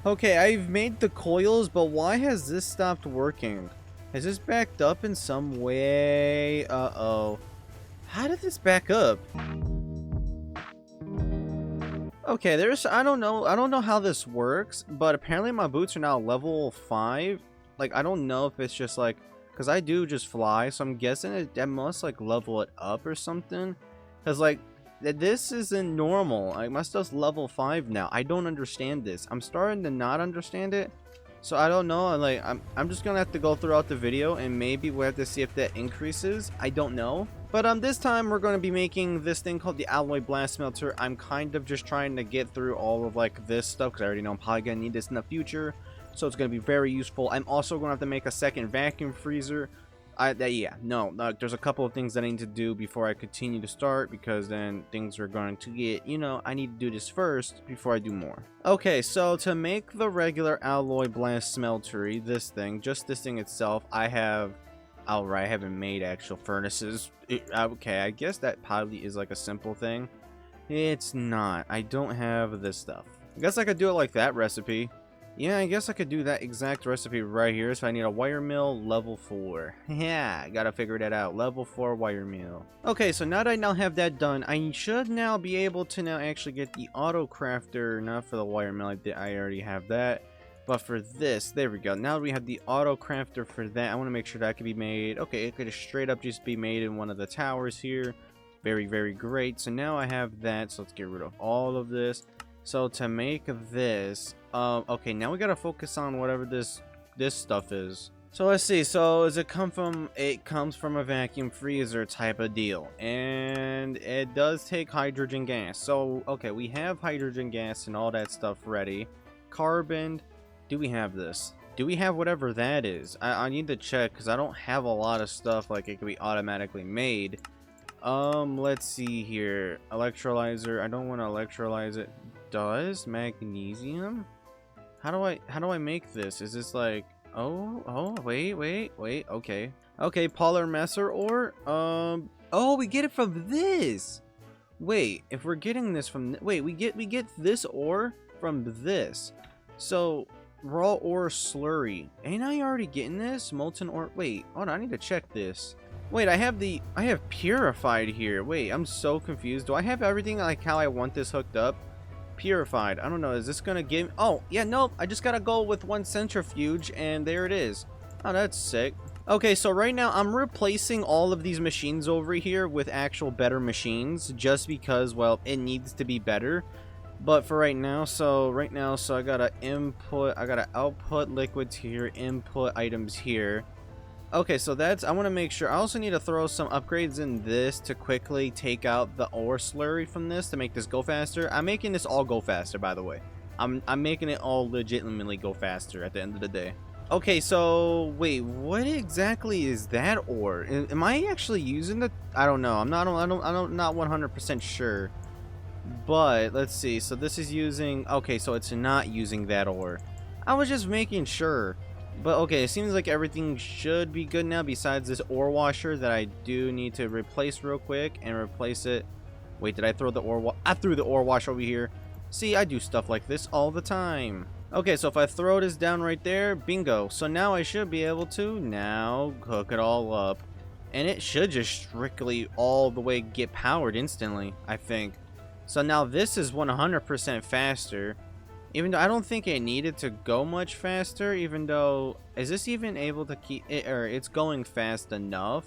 Okay, I've made the coils, but why has this stopped working? Has this backed up in some way? Uh-oh. How did this back up? Okay, I don't know how this works, but apparently my boots are now level 5. Like, I don't know if it's just like, because I do just fly, so I'm guessing that must like level it up or something. Because like, this isn't normal. Like, my stuff's level 5 now. I don't understand this. I'm starting to not understand it. So I don't know, like, I'm just gonna have to go throughout the video and maybe we'll have to see if that increases. I don't know. But this time we're going to be making this thing called the alloy blast smelter. I'm kind of just trying to get through all of like this stuff because I already know I'm probably going to need this in the future. So it's going to be very useful. I'm also going to have to make a second vacuum freezer. There's a couple of things that I need to do before I continue to start, because then things are going to get, I need to do this first before I do more. Okay, so to make the regular alloy blast smeltery, this thing itself, I haven't made actual furnaces. Okay, I guess that probably is like a simple thing. It's not. I don't have this stuff. I guess I could do it like that recipe. Yeah, I guess I could do that exact recipe right here. So I need a wire mill level 4. Yeah, I gotta figure that out. Level 4 wire mill. Okay, so now that I now have that done, I should now be able to now actually get the auto crafter. Not for the wire mill, I already have that. But for this, there we go. Now we have the auto crafter for that. I want to make sure that can be made. Okay, it could just straight up just be made in one of the towers here. Very, very great. So now I have that. So let's get rid of all of this. So to make this, okay, now we gotta focus on whatever this stuff is. So let's see. So does it come from? It comes from a vacuum freezer type of deal, and it does take hydrogen gas. So okay, we have hydrogen gas and all that stuff ready. Carbon. Do we have this? Do we have whatever that is? I need to check because I don't have a lot of stuff like it can be automatically made. Let's see here. Electrolyzer. I don't want to electrolyze it. Does magnesium? How do I make this? Is this like wait, okay. Okay, polar messer ore. Oh, we get it from this. Wait, if we're getting this from we get this ore from this. So raw ore slurry. Ain't I already getting this? Molten ore. Wait, hold on, I need to check this. Wait, I have purified here. Wait, I'm so confused. Do I have everything like how I want this hooked up? Purified. I don't know. Is this gonna give? Oh, yeah, nope. I just gotta go with one centrifuge, and there it is. Oh, that's sick. Okay, so right now I'm replacing all of these machines over here with actual better machines, just because, well, it needs to be better. But for right now, so I gotta output liquids here, input items here. Okay, so I want to make sure. I also need to throw some upgrades in this to quickly take out the ore slurry from this to make this go faster. I'm making this all go faster, by the way. I'm making it all legitimately go faster at the end of the day. Okay, so wait, what exactly is that ore? Am I actually using the? I don't know. I'm not 100% sure. But let's see. So this is using. Okay, so it's not using that ore. I was just making sure. But okay, it seems like everything should be good now besides this ore washer that I do need to replace real quick and replace it. Wait, did I throw the ore? I threw the ore wash over here. See, I do stuff like this all the time. Okay, so if I throw this down right there, bingo. So now I should be able to now hook it all up. And it should just strictly all the way get powered instantly, I think. So now this is 100% faster. Even though I don't think it needed to go much faster, even though, is this even able to keep it, or it's going fast enough,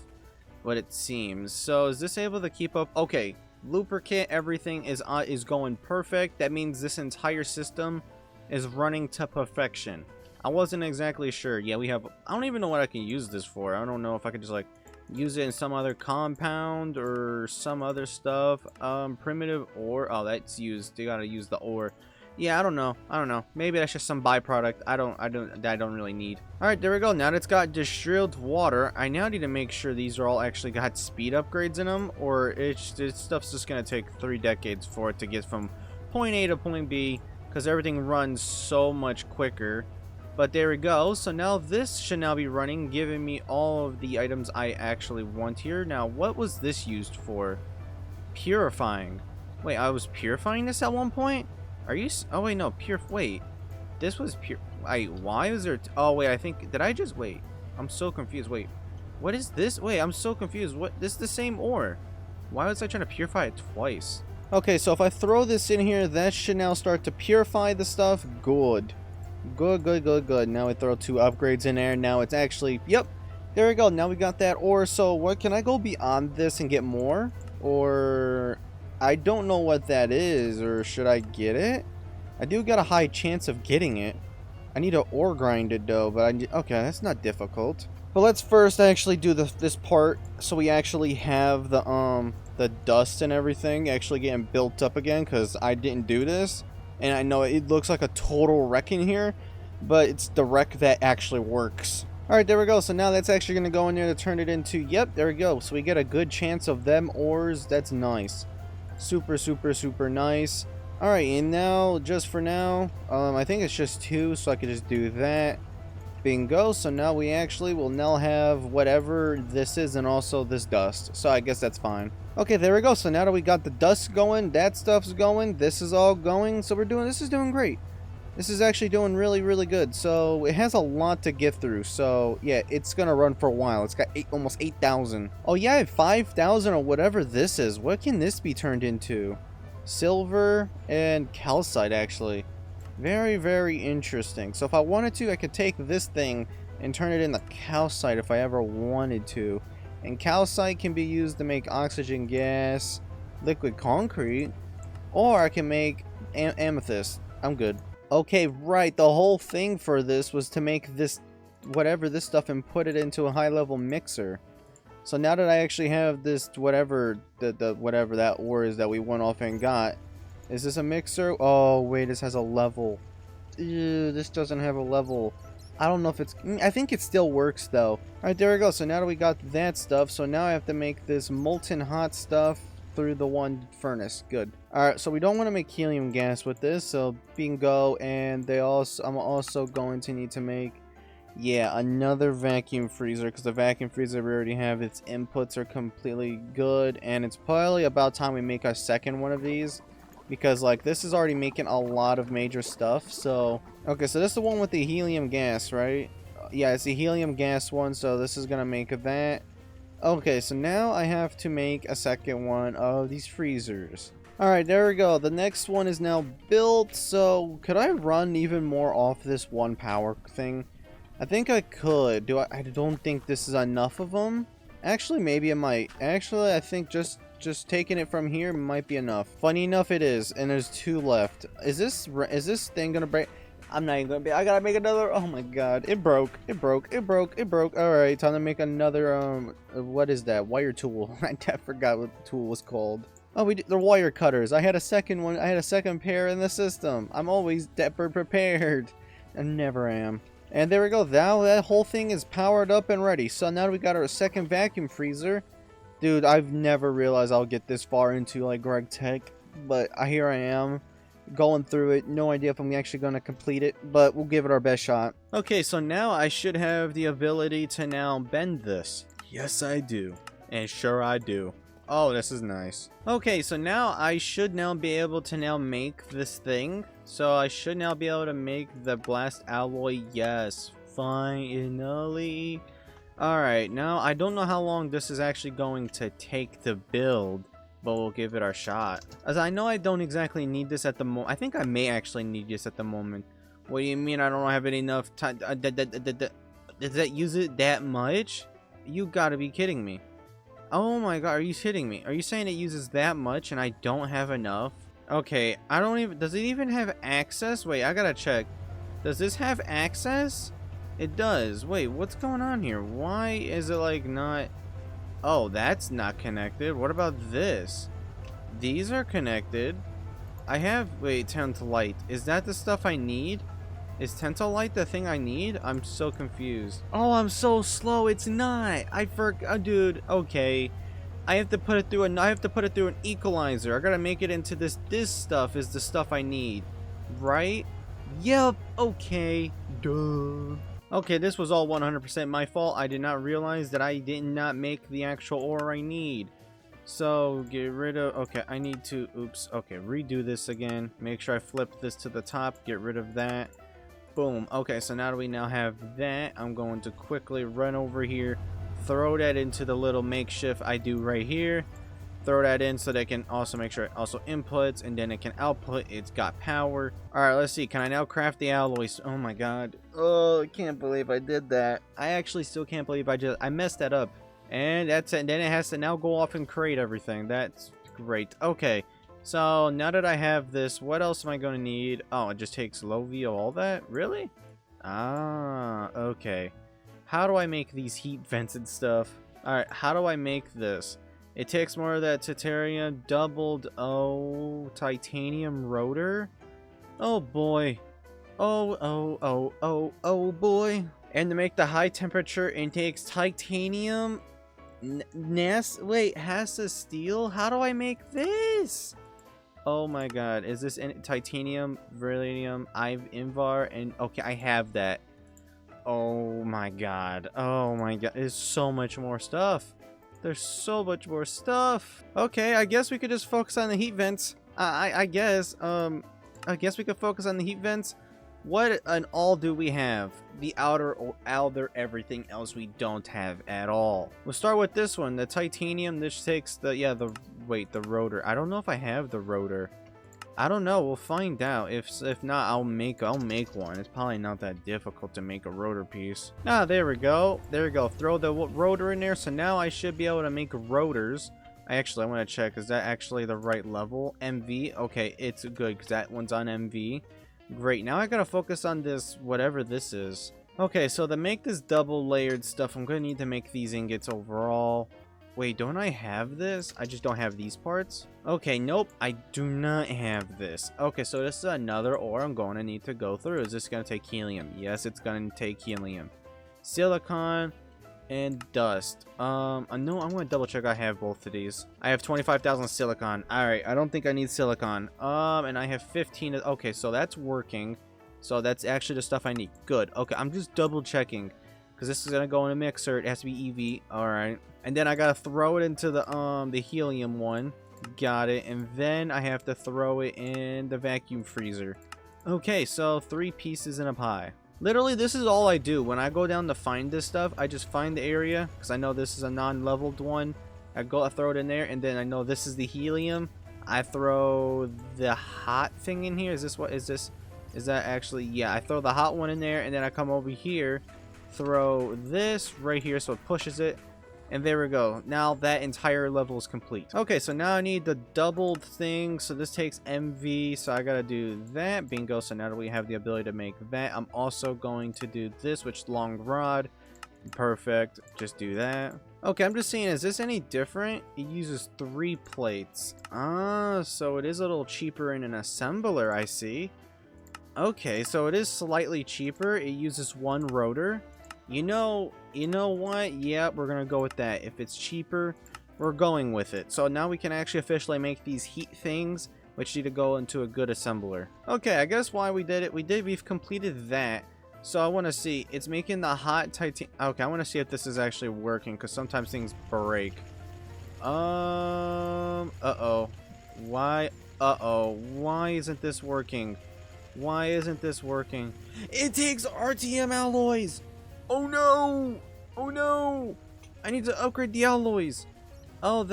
what it seems. So is this able to keep up? Okay, lubricant, everything is going perfect. That means this entire system is running to perfection. I wasn't exactly sure. Yeah, we have, I don't even know what I can use this for. I don't know if I could just like use it in some other compound or some other stuff. Primitive ore, oh, that's used. You gotta use the ore. Yeah, I don't know. Maybe that's just some byproduct I don't really need. Alright, there we go. Now that it's got distilled water, I now need to make sure these are all actually got speed upgrades in them, or this stuff's just gonna take 3 decades for it to get from point A to point B, because everything runs so much quicker. But there we go. So now this should now be running, giving me all of the items I actually want here. Now, what was this used for? Purifying. Wait, I was purifying this at one point? Are you? Oh wait, no. Wait. this was pure. Why is there? Oh wait, I think did I just wait? I'm so confused. Wait, what is this? Wait, I'm so confused. What? This is the same ore. Why was I trying to purify it twice? Okay, so if I throw this in here, that should now start to purify the stuff. Good. Good, good, good, good. Now we throw 2 upgrades in there. Now it's actually, yep, there we go. Now we got that ore. So what, can I go beyond this and get more? Or I don't know what that is, or should I get it? I do got a high chance of getting it. I need to ore grind it though, but okay, that's not difficult. But let's first actually do this part so we actually have the dust and everything actually getting built up again, because I didn't do this. And I know it looks like a total wreck in here, but it's the wreck that actually works. Alright, there we go. So now that's actually going to go in there to turn it into, yep, there we go. So we get a good chance of them ores. That's nice. Super, super, super nice. Alright, and now, just for now, I think it's just 2, so I could just do that. Bingo. So now we actually will now have whatever this is and also this dust. So I guess that's fine. Okay, there we go. So now that we got the dust going, that stuff's going, this is all going. So this is doing great. This is actually doing really, really good. So it has a lot to get through. So yeah, it's going to run for a while. It's got almost 8,000. Oh yeah, I have 5,000 or whatever this is. What can this be turned into? Silver and calcite, actually. Very, very interesting. So if I wanted to, I could take this thing and turn it into calcite if I ever wanted to. And calcite can be used to make oxygen gas, liquid concrete, or I can make amethyst. I'm good. Okay, right. The whole thing for this was to make this, whatever this stuff, and put it into a high-level mixer. So now that I actually have this, whatever whatever that ore is that we went off and got, is this a mixer? Oh wait, this has a level. Ew, this doesn't have a level. I don't know if it's, I think it still works though. Alright, there we go. So now that we got that stuff, so now I have to make this molten hot stuff through the one furnace. Good. Alright, so we don't want to make helium gas with this, so bingo. And I'm also going to need to make, yeah, another vacuum freezer, because the vacuum freezer we already have, its inputs are completely good, and it's probably about time we make our second one of these. Because, like, this is already making a lot of major stuff, so... Okay, so this is the one with the helium gas, right? Yeah, it's the helium gas one, so this is gonna make that. Okay, so now I have to make a second one of these freezers. Alright, there we go. The next one is now built, so... Could I run even more off this one power thing? I think I could. I don't think this is enough of them. Actually, maybe it might. Actually, I think just taking it from here might be enough. Funny enough, it is, and there's 2 left. Is this thing gonna break? I'm not even gonna be. I gotta make another. Oh my god, it broke. It broke. It broke. It broke. All right, time to make another. What is that? Wire tool. I forgot what the tool was called. Oh, the wire cutters. I had a second one. I had a second pair in the system. I'm always dapper prepared. I never am. And there we go. Now that whole thing is powered up and ready. So now we got our second vacuum freezer. Dude, I've never realized I'll get this far into, like, Greg Tech, but here I am, going through it. No idea if I'm actually going to complete it, but we'll give it our best shot. Okay, so now I should have the ability to now bend this. Yes, I do. And sure I do. Oh, this is nice. Okay, so now I should now be able to now make this thing. So I should now be able to make the blast alloy. Yes, finally. Alright, now I don't know how long this is actually going to take to build, but we'll give it our shot. As I know I don't exactly need this at the moment. I think I may actually need this at the moment. What do you mean I don't have enough time? Does that use it that much? You gotta be kidding me. Oh my god, are you kidding me? Are you saying it uses that much and I don't have enough? Okay, I don't even, does it even have access? Wait, I gotta check. Does this have access? It does. Wait, what's going on here? Why is it like not... Oh, that's not connected. What about this? These are connected. I have... Wait, Tantalite. Is that the stuff I need? Is Tantalite the thing I need? I'm so confused. Oh, I'm so slow. It's not. I forgot. Dude, okay. I have to put it through an equalizer. I gotta make it into this. This stuff is the stuff I need. Right? Yep. Okay. Duh. Okay, this was all 100% my fault. I did not realize that I did not make the actual ore I need. So, get rid of... Okay, I need to... Oops. Okay, redo this again. Make sure I flip this to the top. Get rid of that. Boom. Okay, so now that we now have that, I'm going to quickly run over here, throw that into the little makeshift I do right here. Throw that in so they can also make sure it also inputs, and then it can output. It's got power. All right, let's see. Can I now craft the alloys? Oh my god. Oh, I can't believe I did that. I actually still can't believe I messed that up. And that's it. And then it has to now go off and create everything. That's great. Okay. So now that I have this, what else am I going to need? Oh, it just takes low VO, all that? Really? Ah, okay. How do I make these heat vents and stuff? All right, how do I make this? It takes more of that titanium doubled titanium rotor. Oh boy. Oh boy. And to make the high temperature, it takes titanium has steel. How do I make this? Oh my god. Is this titanium, beryllium, invar, and okay, I have that. Oh my god. Oh my god. There's so much more stuff. There's so much more stuff. Okay, I guess we could just focus on the heat vents. I guess we could focus on the heat vents. What and all do we have? The outer everything else we don't have at all. We'll start with this one, the titanium. This takes the rotor. I don't know if I have the rotor. I don't know. We'll find out. If not, I'll make one. It's probably not that difficult to make a rotor piece. Ah, there we go. There we go. Throw the rotor in there. So now I should be able to make rotors. I want to check. Is that actually the right level? MV. Okay, it's good because that one's on MV. Great. Now I gotta focus on this, whatever this is. Okay, so to make this double layered stuff, I'm gonna need to make these ingots overall. Wait, don't I have this? I just don't have these parts. Okay, nope, I do not have this. Okay, so this is another ore I'm going to need to go through. Is this going to take helium? Yes, it's going to take helium. Silicon and dust. No, I'm going to double check I have both of these. I have 25,000 silicon. Alright, I don't think I need silicon. And I have 15. Okay, so that's working. So that's actually the stuff I need. Good. Okay, I'm just double checking. Because this is going to go in a mixer. It has to be EV. Alright. And then I gotta throw it into the helium one. Got it. And then I have to throw it in the vacuum freezer. Okay, so 3 pieces in a pie. Literally, this is all I do. When I go down to find this stuff, I just find the area. Because I know this is a non-leveled one. I throw it in there. And then I know this is the helium. I throw the hot thing in here. Is this what is this? Is that actually? Yeah, I throw the hot one in there. And then I come over here. Throw this right here so it pushes it. And there we go. Now that entire level is complete. Okay, so now I need the doubled thing. So this takes MV. So I gotta do that. Bingo. So now that we have the ability to make that, I'm also going to do this, which is long rod. Perfect. Just do that. Okay, I'm just seeing, is this any different? It uses 3 plates. Ah, so it is a little cheaper in an assembler, I see. Okay, so it is slightly cheaper. It uses 1 rotor. You know what? Yeah, we're gonna go with that. If it's cheaper, we're going with it. So now we can actually officially make these heat things, which need to go into a good assembler. Okay, I guess why we did it. We've completed that. So I want to see. It's making the hot titanium. Okay, I want to see if this is actually working, because sometimes things break. Uh-oh. Why? Uh-oh. Why isn't this working? Why isn't this working? It takes RTM alloys! Oh no! Oh no! I need to upgrade the alloys. Oh,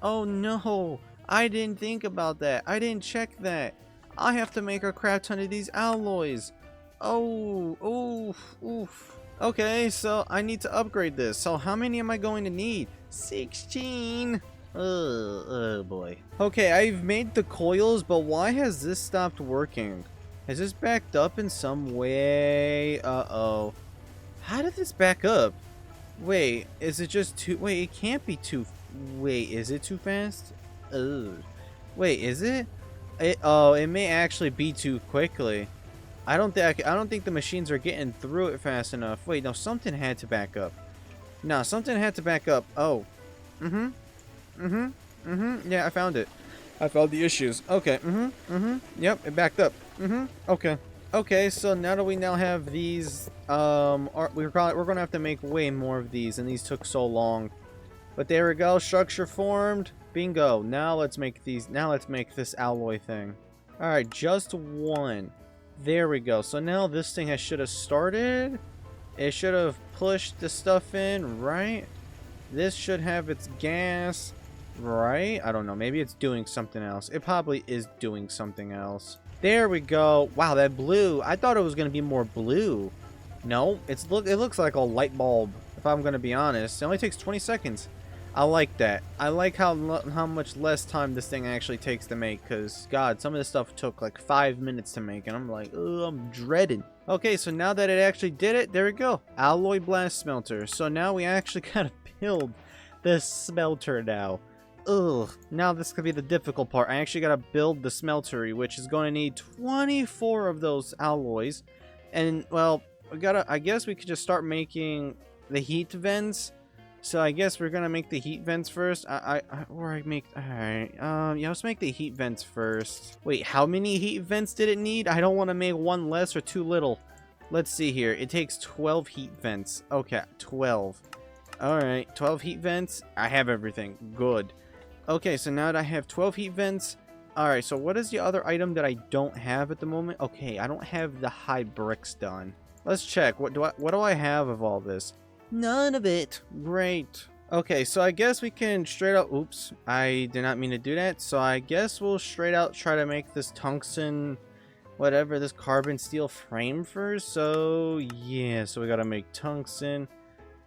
oh no. I didn't think about that. I didn't check that. I have to make a crap ton of these alloys. Oh, oof, oof. Okay, so I need to upgrade this. So how many am I going to need? 16. Oh boy. Okay, I've made the coils, but why has this stopped working? Has this backed up in some way? Uh-oh. How did this back up? Wait, is it just too... Wait, it can't be too... Wait, is it too fast? Ugh. Wait, is it? Oh, it may actually be too quickly. I don't think the machines are getting through it fast enough. Wait, no, something had to back up. No, something had to back up. Oh. Yeah, I found it. I found the issues. Okay. Yep, it backed up. Okay. Okay, so now that we now have these, we're gonna have to make way more of these, and these took so long. But there we go, structure formed. Bingo. Now let's make these. Now let's make this alloy thing. All right, just 1. There we go. So now this thing should have started. It should have pushed the stuff in, right? This should have its gas, right? I don't know. Maybe it's doing something else. It probably is doing something else. There we go. Wow, that blue. I thought it was going to be more blue. No, it looks like a light bulb, if I'm going to be honest. It only takes 20 seconds. I like that. I like how much less time this thing actually takes to make, because, God, some of this stuff took like 5 minutes to make, and I'm like, oh, I'm dreading. Okay, so now that it actually did it, there we go. Alloy blast smelter. So now we actually gotta build this smelter now. Ugh. Now this could be the difficult part. I actually gotta build the smeltery, which is going to need 24 of those alloys. And, well, I guess we could just start making the heat vents. So I guess we're gonna make the heat vents first. Alright. Yeah, let's make the heat vents first. Wait, how many heat vents did it need? I don't want to make one less or too little. Let's see here. It takes 12 heat vents. Okay, 12. Alright, 12 heat vents. I have everything. Good. Okay, so now that I have 12 heat vents. Alright, so what is the other item that I don't have at the moment? Okay, I don't have the high bricks done. Let's check. What do I have of all this? None of it. Great. Okay, so I guess we can straight up... Oops, I did not mean to do that. So I guess we'll straight out try to make this tungsten... Whatever, this carbon steel frame first. So, yeah. So we gotta make tungsten.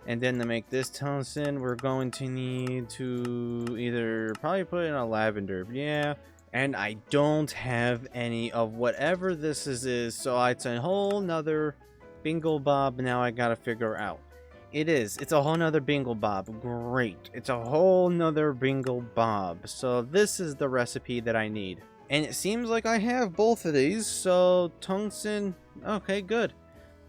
And then to make this tungsten, we're going to need to either... Probably put in a lavender. Yeah. And I don't have any of whatever this is. So it's a whole nother bingo bob now I gotta figure out. It's a whole nother bingo bob. Great. It's a whole nother bingo bob. So this is the recipe that I need. And it seems like I have both of these. So tungsten. Okay, good.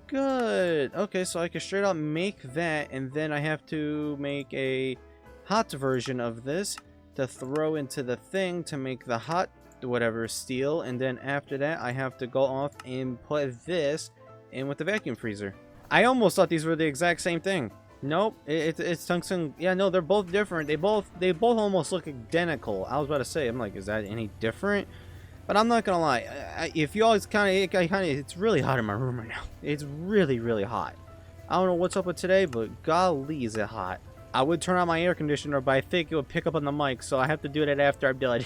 Good. Okay, so I can straight up make that. And then I have to make a hot version of this to throw into the thing to make the hot whatever steel. And then after that, I have to go off and put this in with the vacuum freezer. I almost thought these were the exact same thing. Nope, it's tungsten. Yeah, no, they're both different. They both almost look identical. I was about to say, I'm like, is that any different? But I'm not gonna lie. If you always it's really hot in my room right now. It's really, really hot. I don't know what's up with today, but golly, is it hot. I would turn on my air conditioner, but I think it would pick up on the mic, so I have to do that after I'm done.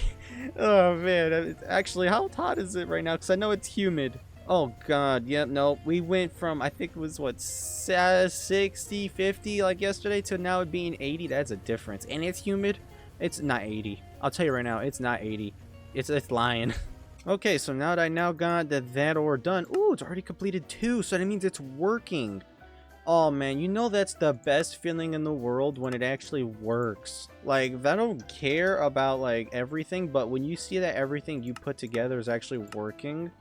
Oh man, actually, how hot is it right now? Because I know it's humid. Oh god, yep, no, we went from, I think it was, what, 60, 50, like yesterday, to now it being 80, that's a difference, and it's humid, it's not 80, I'll tell you right now, it's not 80, it's lying. Okay, so now that I got that ore done, ooh, it's already completed 2, so that means it's working. Oh man, you know that's the best feeling in the world when it actually works. Like, I don't care about, like, everything, but when you see that everything you put together is actually working,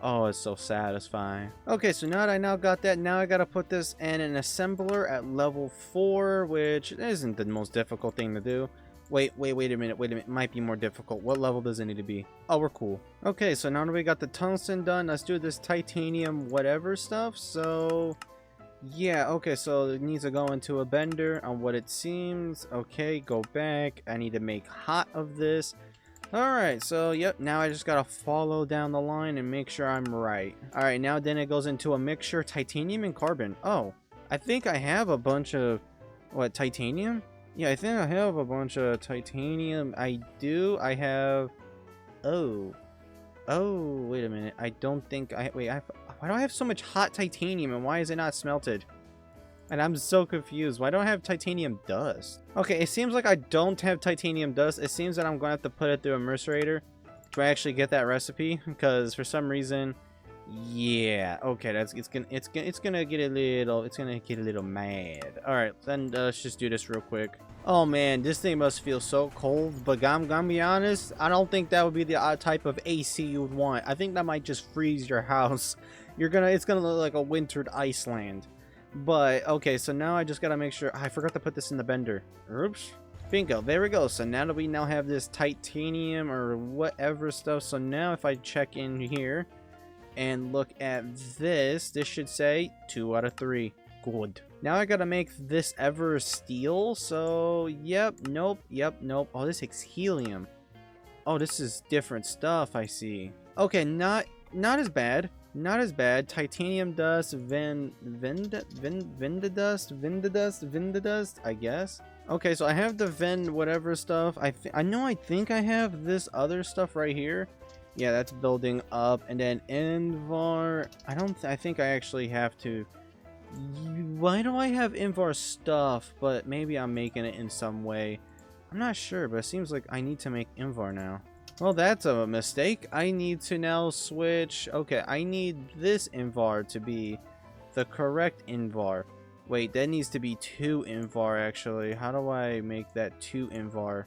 oh, it's so satisfying. Okay, so now that I got that, now I gotta put this in an assembler at level 4, which isn't the most difficult thing to do. Wait a minute, might be more difficult. What level does it need to be? Oh, we're cool. Okay, so now that we got the tungsten done, let's do this titanium whatever stuff. So, yeah, okay, so it needs to go into a bender on what it seems. Okay, go back. I need to make hot of this. Alright, so yep, now I just gotta follow down the line and make sure I'm right. Alright, now then it goes into a mixture, titanium and carbon. Oh, I think I have a bunch of, what, titanium? Yeah, I think I have a bunch of titanium. I do, I have, oh, wait a minute, I don't think why do I have so much hot titanium and why is it not smelted? And I'm so confused. Why don't I have titanium dust? Okay, it seems like I don't have titanium dust. It seems that I'm going to have to put it through a mercerator to actually get that recipe, because for some reason, yeah. Okay, it's gonna get a little mad. All right, then let's just do this real quick. Oh man, this thing must feel so cold. But I'm gonna be honest, I don't think that would be the type of AC you would want. I think that might just freeze your house. It's gonna look like a wintered Iceland. But, okay, so now I just gotta make sure... I forgot to put this in the bender. Oops. Bingo. There we go. So now that we now have this titanium or whatever stuff. So now if I check in here and look at this, this should say 2 out of 3. Good. Now I gotta make this ever steel. So, yep, nope, nope. Oh, this takes helium. Oh, this is different stuff, I see. Okay, not as bad. Not as bad. Titanium dust, Vindadust, I guess. Okay, so I have the whatever stuff. I think I have this other stuff right here. Yeah, that's building up, and then Invar. I think I actually have to. Why do I have Invar stuff? But maybe I'm making it in some way. I'm not sure, but it seems like I need to make Invar now. Well, that's a mistake. I need to now switch. Okay, I need this Invar to be the correct Invar. Wait, that needs to be 2 Invar, actually. How do I make that 2 Invar?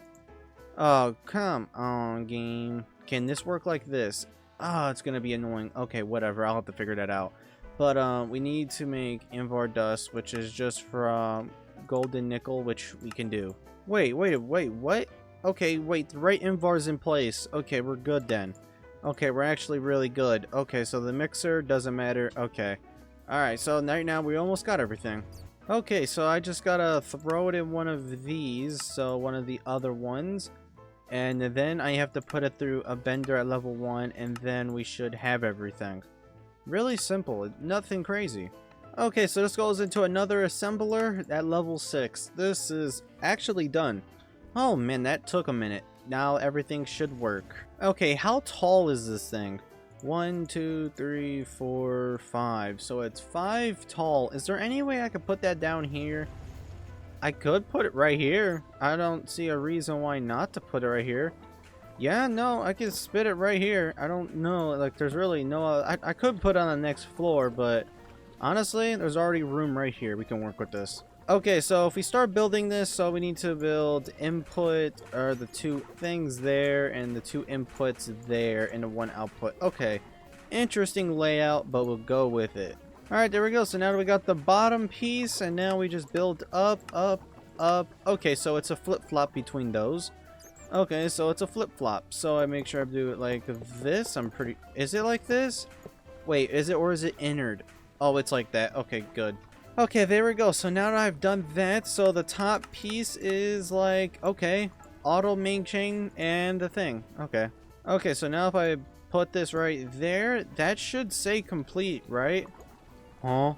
Oh, come on, game. Can this work like this? Oh, it's gonna be annoying. Okay, whatever. I'll have to figure that out. But, we need to make Invar dust, which is just from golden nickel, which we can do. Wait, what? Okay, wait, the right Invar's in place. Okay, we're good then. Okay, we're actually really good. Okay, so the mixer doesn't matter. Okay. Alright, so right now we almost got everything. Okay, so I just gotta throw it in one of these. So one of the other ones. And then I have to put it through a bender at level 1. And then we should have everything. Really simple. Nothing crazy. Okay, so this goes into another assembler at level 6. This is actually done. Oh man, that took a minute. Now everything should work. Okay, how tall is this thing? 1, 2, 3, 4, 5. So it's 5 tall. Is there any way I could put that down here? I could put it right here. I don't see a reason why not to put it right here. Yeah, no, I can spit it right here. I don't know. Like, there's really no... I could put it on the next floor, but honestly, there's already room right here. We can work with this. Okay, so if we start building this, so we need to build input, or the 2 things there, and the 2 inputs there, and the 1 output. Okay, interesting layout, but we'll go with it. Alright, there we go. So now we got the bottom piece, and now we just build up, up, up. Okay, so it's a flip-flop between those. Okay, so it's a flip-flop. So I make sure I do it like this. Is it like this? Wait, is it, or is it inward? Oh, it's like that. Okay, good. Okay, there we go. So now that I've done that, so the top piece is like, okay, auto main chain and the thing. Okay. Okay, so now if I put this right there, that should say complete, right? Oh.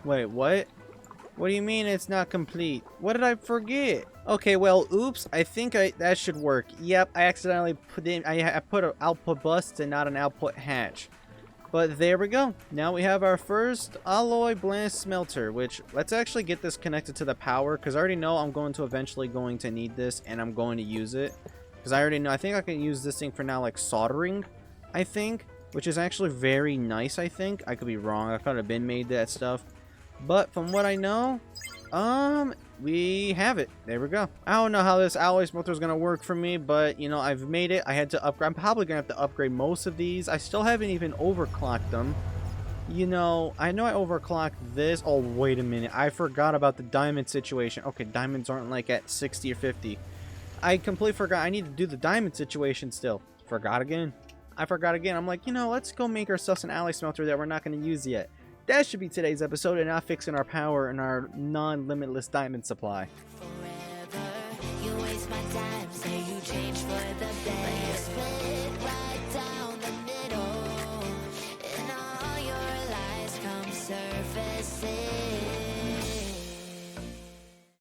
Wait, what? What do you mean it's not complete? What did I forget? Okay, well, oops. I think that should work. Yep, I accidentally put in, I put an output bus and not an output hatch. But there we go. Now we have our first alloy blast smelter, which let's actually get this connected to the power, because I already know I'm going to need this, and I'm going to use it. Because I already know, I think I can use this thing for now, like soldering, I think, which is actually very nice, I think. I could be wrong. I could have been made that stuff. But from what I know, we have it. There we go. I don't know how this alloy smelter is going to work for me, but, you know, I've made it. I had to upgrade. I'm probably going to have to upgrade most of these. I still haven't even overclocked them. You know I overclocked this. Oh, wait a minute. I forgot about the diamond situation. Okay, diamonds aren't like at 60 or 50. I completely forgot. I need to do the diamond situation still. Forgot again. I forgot again. I'm like, you know, let's go make ourselves an alloy smelter that we're not going to use yet. That should be today's episode, and not fixing our power and our non-limitless diamond supply.